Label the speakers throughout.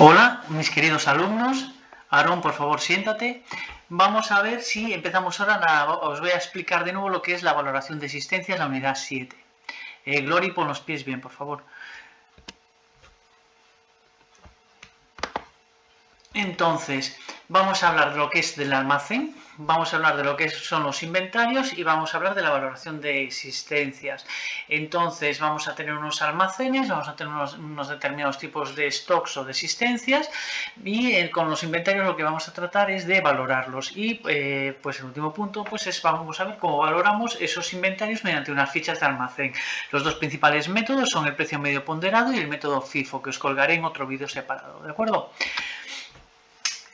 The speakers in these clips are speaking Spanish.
Speaker 1: Hola, mis queridos alumnos. Aarón, por favor, siéntate. Vamos a ver si empezamos ahora. Os voy a explicar de nuevo lo que es la valoración de existencias, la unidad 7. Glory, pon los pies bien, por favor. Entonces, vamos a hablar de lo que es del almacén, vamos a hablar de lo que son los inventarios y vamos a hablar de la valoración de existencias. Entonces, vamos a tener unos almacenes, vamos a tener unos determinados tipos de stocks o de existencias y con los inventarios lo que vamos a tratar es de valorarlos. Y pues el último punto pues vamos a ver cómo valoramos esos inventarios mediante unas fichas de almacén. Los dos principales métodos son el precio medio ponderado y el método FIFO, que os colgaré en otro vídeo separado, ¿de acuerdo?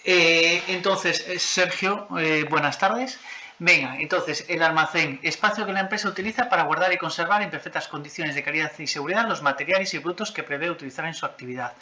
Speaker 1: Entonces, Sergio, buenas tardes. Venga, entonces, el almacén, espacio que la empresa utiliza para guardar y conservar en perfectas condiciones de calidad y seguridad los materiales y productos que prevé utilizar en su actividad.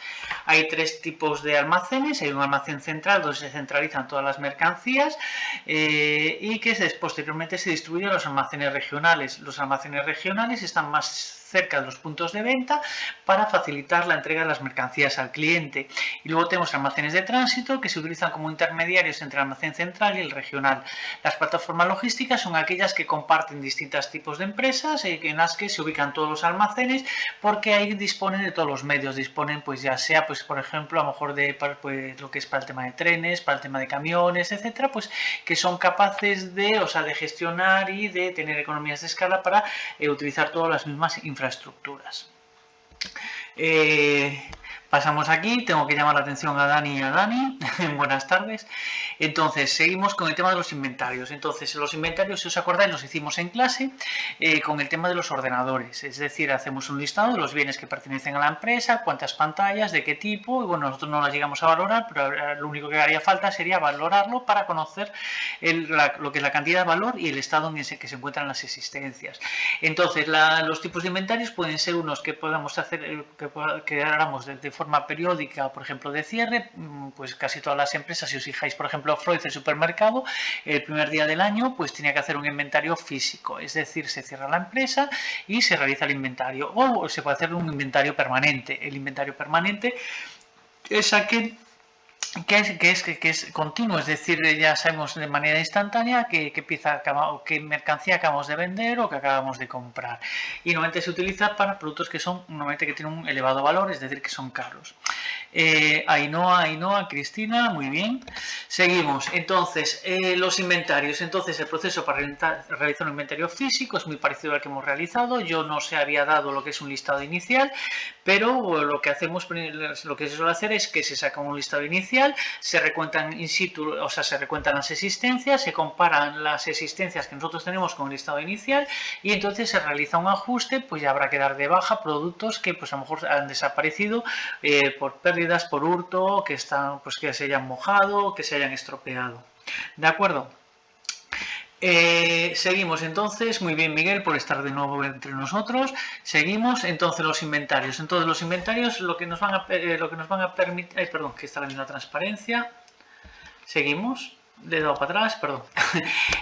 Speaker 1: Hay tres tipos de almacenes. Hay un almacén central donde se centralizan todas las mercancías y que posteriormente se distribuye a los almacenes regionales. Los almacenes regionales están más cerca de los puntos de venta para facilitar la entrega de las mercancías al cliente. Y luego tenemos almacenes de tránsito que se utilizan como intermediarios entre el almacén central y el regional. Las plataformas logísticas son aquellas que comparten distintos tipos de empresas en las que se ubican todos los almacenes, porque ahí disponen de todos los medios, disponen pues ya sea pues por ejemplo a lo mejor de pues, lo que es para el tema de trenes, para el tema de camiones, etcétera, pues que son capaces de, de gestionar y de tener economías de escala para utilizar todas las mismas infraestructuras. Pasamos aquí, tengo que llamar la atención a Dani y a Dani. Buenas tardes. Entonces, seguimos con el tema de los inventarios. Entonces, los inventarios, si os acordáis, los hicimos en clase con el tema de los ordenadores. Es decir, hacemos un listado de los bienes que pertenecen a la empresa, cuántas pantallas, de qué tipo. Y bueno, nosotros no las llegamos a valorar, pero lo único que haría falta sería valorarlo para conocer lo que es la cantidad de valor y el estado en el que se encuentran las existencias. Entonces, los tipos de inventarios pueden ser unos que podamos hacer, que hagamos de forma periódica, por ejemplo, de cierre. Pues casi todas las empresas, si os fijáis, por ejemplo, Freud, el supermercado, el primer día del año, pues tenía que hacer un inventario físico, es decir, se cierra la empresa y se realiza el inventario, o se puede hacer un inventario permanente. El inventario permanente es aquel que es continuo, es decir, ya sabemos de manera instantánea qué mercancía acabamos de vender o que acabamos de comprar. Y normalmente se utiliza para productos que tienen un elevado valor, es decir, que son caros. Ainhoa, Cristina, muy bien. Seguimos. Entonces, los inventarios. Entonces, el proceso para realizar un inventario físico es muy parecido al que hemos realizado. Yo no se había dado lo que es un listado inicial, pero lo que se suele hacer es que se saca un listado inicial, se recuentan in situ, se recuentan las existencias, se comparan las existencias que nosotros tenemos con el listado inicial y entonces se realiza un ajuste, pues ya habrá que dar de baja productos que pues a lo mejor han desaparecido por pérdidas, por hurto, que se hayan mojado, que se hayan estropeado. ¿De acuerdo? Seguimos entonces, muy bien Miguel por estar de nuevo entre nosotros. Seguimos entonces los inventarios. Entonces los inventarios lo que nos van a permitir, perdón, que está la misma transparencia. Seguimos. Le he dado para atrás, perdón.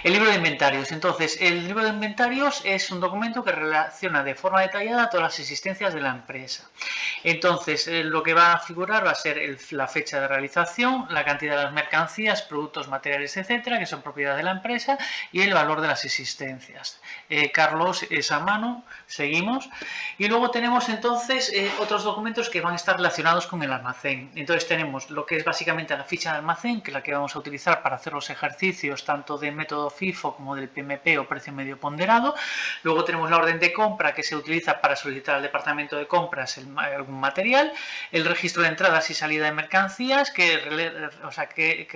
Speaker 1: El libro de inventarios. Entonces, el libro de inventarios es un documento que relaciona de forma detallada todas las existencias de la empresa. Entonces, lo que va a figurar va a ser la fecha de realización, la cantidad de las mercancías, productos, materiales, etcétera, que son propiedad de la empresa, y el valor de las existencias. Carlos, esa mano, seguimos. Y luego tenemos entonces otros documentos que van a estar relacionados con el almacén. Entonces, tenemos lo que es básicamente la ficha de almacén, que es la que vamos a utilizar para hacer los ejercicios tanto de método FIFO como del PMP o precio medio ponderado. Luego tenemos la orden de compra que se utiliza para solicitar al departamento de compras algún material, el registro de entradas y salida de mercancías que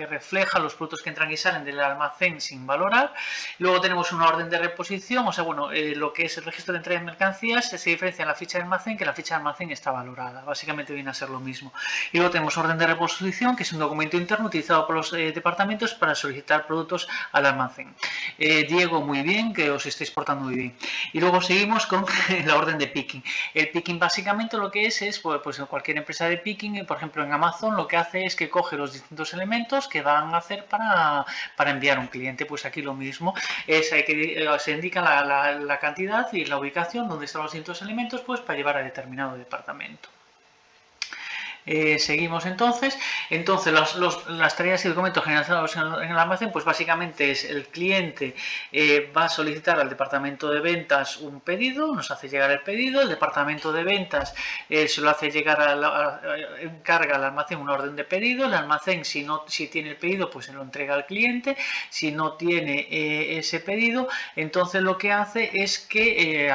Speaker 1: refleja los productos que entran y salen del almacén sin valorar. Luego tenemos una orden de reposición, lo que es el registro de entrada de mercancías se diferencia en la ficha de almacén, que la ficha de almacén está valorada, básicamente viene a ser lo mismo. Y luego tenemos orden de reposición, que es un documento interno utilizado por los departamentos para solicitar productos al almacén. Diego, muy bien, que os estáis portando muy bien. Y luego seguimos con la orden de picking. El picking básicamente lo que es pues en cualquier empresa de picking, por ejemplo en Amazon, lo que hace es que coge los distintos elementos que van a hacer para enviar a un cliente. Pues aquí lo mismo, se indica la cantidad y la ubicación donde están los distintos elementos, pues para llevar a determinado departamento. Seguimos entonces las tareas y documentos generalizados en el almacén, pues básicamente es el cliente va a solicitar al departamento de ventas un pedido, nos hace llegar el pedido, el departamento de ventas se lo hace llegar encarga al almacén una orden de pedido, el almacén si tiene el pedido pues se lo entrega al cliente, si no tiene ese pedido, entonces lo que hace es que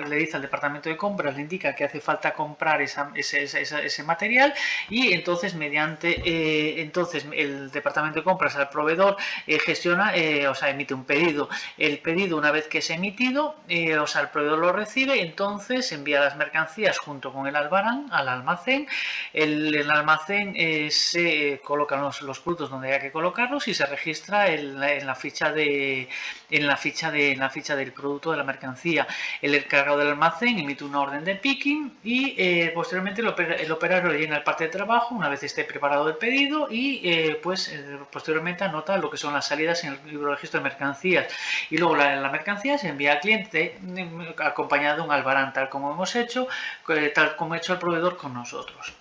Speaker 1: le dice al departamento de compras, le indica que hace falta comprar ese material, y entonces entonces el departamento de compras al proveedor gestiona, emite un pedido. El pedido, una vez que es emitido, el proveedor lo recibe, entonces envía las mercancías junto con el albarán al almacén. El almacén se colocan los productos donde haya que colocarlos y se registra en la ficha del producto, de la mercancía. El encargado del almacén emite una orden de picking y posteriormente el operario llena el parte de trabajo una vez esté preparado el pedido y posteriormente anota lo que son las salidas en el libro de registro de mercancías, y luego la mercancía se envía al cliente acompañado de un albarán, tal como hemos hecho, tal como ha hecho el proveedor con nosotros.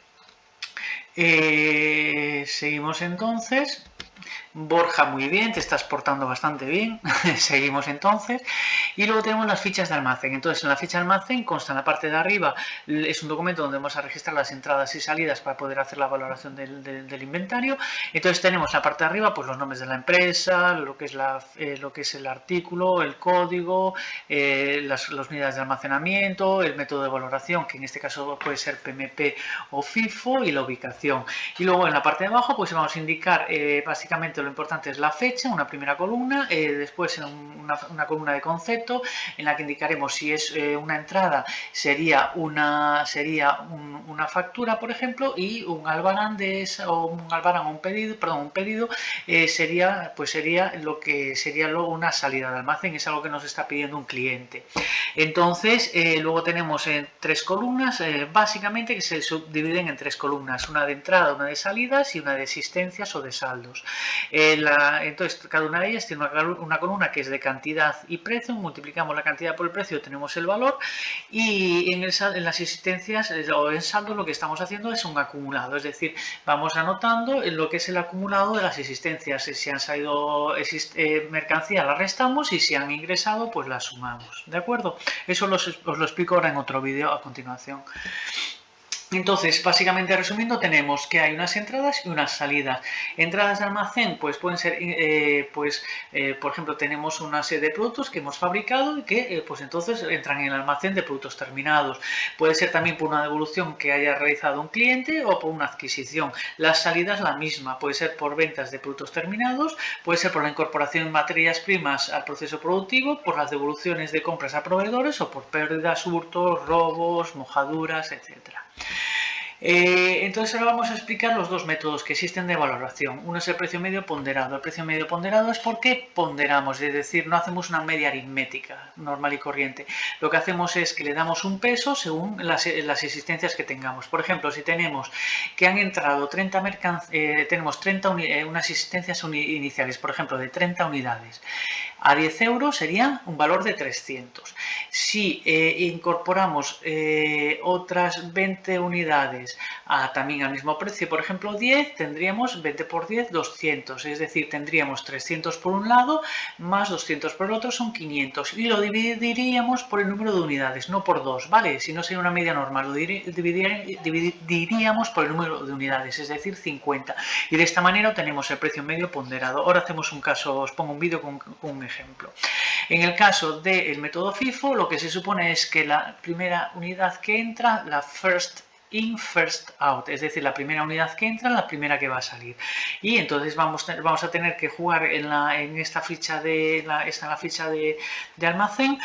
Speaker 1: Seguimos entonces. Borja, muy bien, te estás portando bastante bien. Seguimos entonces. Y luego tenemos las fichas de almacén. Entonces, en la ficha de almacén consta en la parte de arriba, es un documento donde vamos a registrar las entradas y salidas para poder hacer la valoración del inventario. Entonces, tenemos en la parte de arriba pues los nombres de la empresa, lo que es el artículo, el código, las unidades de almacenamiento, el método de valoración, que en este caso puede ser PMP o FIFO, y la ubicación. Y luego en la parte de abajo pues vamos a indicar básicamente lo importante es la fecha, una primera columna, después una columna de concepto en la que indicaremos si es una entrada, sería una factura, por ejemplo, y un albarán un pedido sería lo que sería luego una salida de almacén, es algo que nos está pidiendo un cliente. Entonces luego tenemos tres columnas básicamente que se subdividen en tres columnas, una de entrada, una de salidas y una de existencias o de saldos. Entonces cada una de ellas tiene una columna que es de cantidad y precio, multiplicamos la cantidad por el precio, tenemos el valor, y en las existencias o en saldo lo que estamos haciendo es un acumulado, es decir, vamos anotando lo que es el acumulado de las existencias, si han salido mercancía la restamos y si han ingresado pues la sumamos, ¿de acuerdo? Eso os lo explico ahora en otro vídeo a continuación. Entonces, básicamente resumiendo, tenemos que hay unas entradas y unas salidas. Entradas de almacén, pues pueden ser, por ejemplo, tenemos una serie de productos que hemos fabricado y que, pues entonces entran en el almacén de productos terminados. Puede ser también por una devolución que haya realizado un cliente o por una adquisición. Las salidas la misma, puede ser por ventas de productos terminados, puede ser por la incorporación de materias primas al proceso productivo, por las devoluciones de compras a proveedores o por pérdidas, hurtos, robos, mojaduras, etcétera. Entonces ahora vamos a explicar los dos métodos que existen de valoración. Uno es el precio medio ponderado. El precio medio ponderado es porque ponderamos, es decir, no hacemos una media aritmética normal y corriente. Lo que hacemos es que le damos un peso según las existencias que tengamos. Por ejemplo, si tenemos que han entrado 30 tenemos unas existencias iniciales, por ejemplo, de 30 unidades. A 10 euros sería un valor de 300. Si incorporamos otras 20 unidades también al mismo precio, por ejemplo 10, tendríamos 20 por 10, 200. Es decir, tendríamos 300 por un lado más 200 por el otro, son 500. Y lo dividiríamos por el número de unidades, no por 2, ¿vale? Si no sería una media normal, lo dividiríamos por el número de unidades, es decir, 50. Y de esta manera tenemos el precio medio ponderado. Ahora hacemos un caso, os pongo un vídeo con un ejemplo. En el caso del método FIFO, lo que se supone es que la primera unidad que entra, la first in, first out, es decir, la primera unidad que entra, la primera que va a salir. Y entonces vamos a tener que jugar en esta ficha de almacén,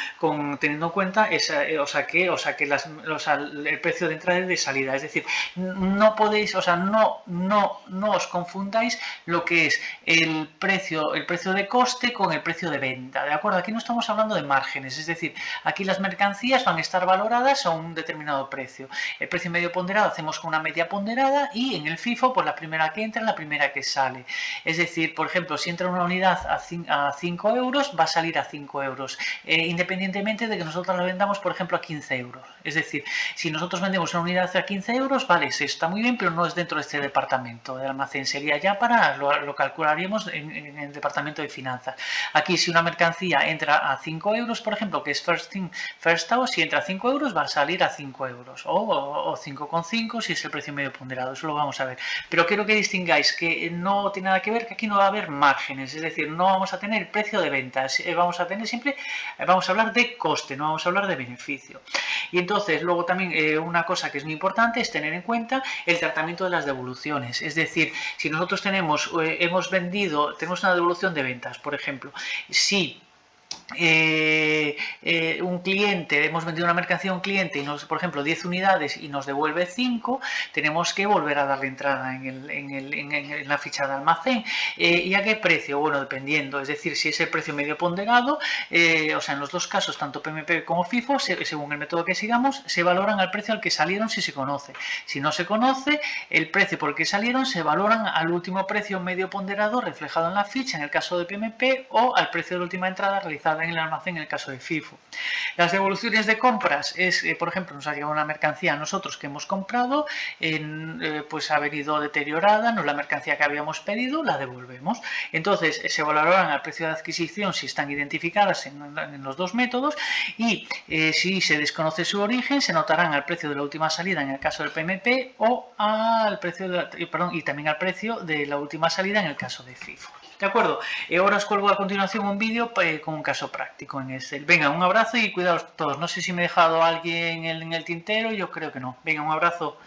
Speaker 1: teniendo en cuenta el precio de entrada y de salida. Es decir, no podéis, no os confundáis lo que es el precio de coste con el precio de venta, ¿de acuerdo? Aquí no estamos hablando de márgenes, es decir, aquí las mercancías van a estar valoradas a un determinado precio. El precio medio medio ponderado hacemos con una media ponderada y en el FIFO pues la primera que entra, la primera que sale. Es decir, por ejemplo, si entra una unidad a 5 euros, va a salir a 5 euros, independientemente de que nosotros la vendamos, por ejemplo, a 15 euros. Es decir, si nosotros vendemos una unidad a 15 euros, vale, eso está muy bien, pero no es dentro de este departamento de almacén, sería ya para, lo calcularíamos en el departamento de finanzas. Aquí, si una mercancía entra a 5 euros, por ejemplo, que es first in, first out, si entra a 5 euros, va a salir a 5 euros, o 5,5 si es el precio medio ponderado, eso lo vamos a ver. Pero quiero que distingáis que no tiene nada que ver, que aquí no va a haber márgenes, es decir, no vamos a tener precio de ventas, vamos a tener siempre, vamos a hablar de coste, no vamos a hablar de beneficio. Y entonces, luego también una cosa que es muy importante es tener en cuenta el tratamiento de las devoluciones, es decir, si nosotros tenemos, tenemos una devolución de ventas, por ejemplo, si un cliente, hemos vendido una mercancía a un cliente y por ejemplo 10 unidades y nos devuelve 5, tenemos que volver a darle entrada en la ficha de almacén. ¿Y a qué precio? Bueno, dependiendo, es decir, si es el precio medio ponderado, o sea, en los dos casos, tanto PMP como FIFO, según el método que sigamos, se valoran al precio al que salieron si se conoce. Si no se conoce el precio por el que salieron, se valoran al último precio medio ponderado reflejado en la ficha en el caso de PMP o al precio de la última entrada realizada en el almacén en el caso de FIFO. Las devoluciones de compras es, por ejemplo, nos ha llegado una mercancía a nosotros que hemos comprado, pues ha venido deteriorada, no es la mercancía que habíamos pedido, la devolvemos. Entonces se valorarán al precio de adquisición si están identificadas en los dos métodos y si se desconoce su origen se notarán al precio de la última salida en el caso del PMP o al precio y también al precio de la última salida en el caso de FIFO. ¿De acuerdo? Ahora os cuelgo a continuación un vídeo con un caso práctico en Excel. Venga, un abrazo y cuidaos todos. No sé si me he dejado a alguien en el tintero, yo creo que no. Venga, un abrazo.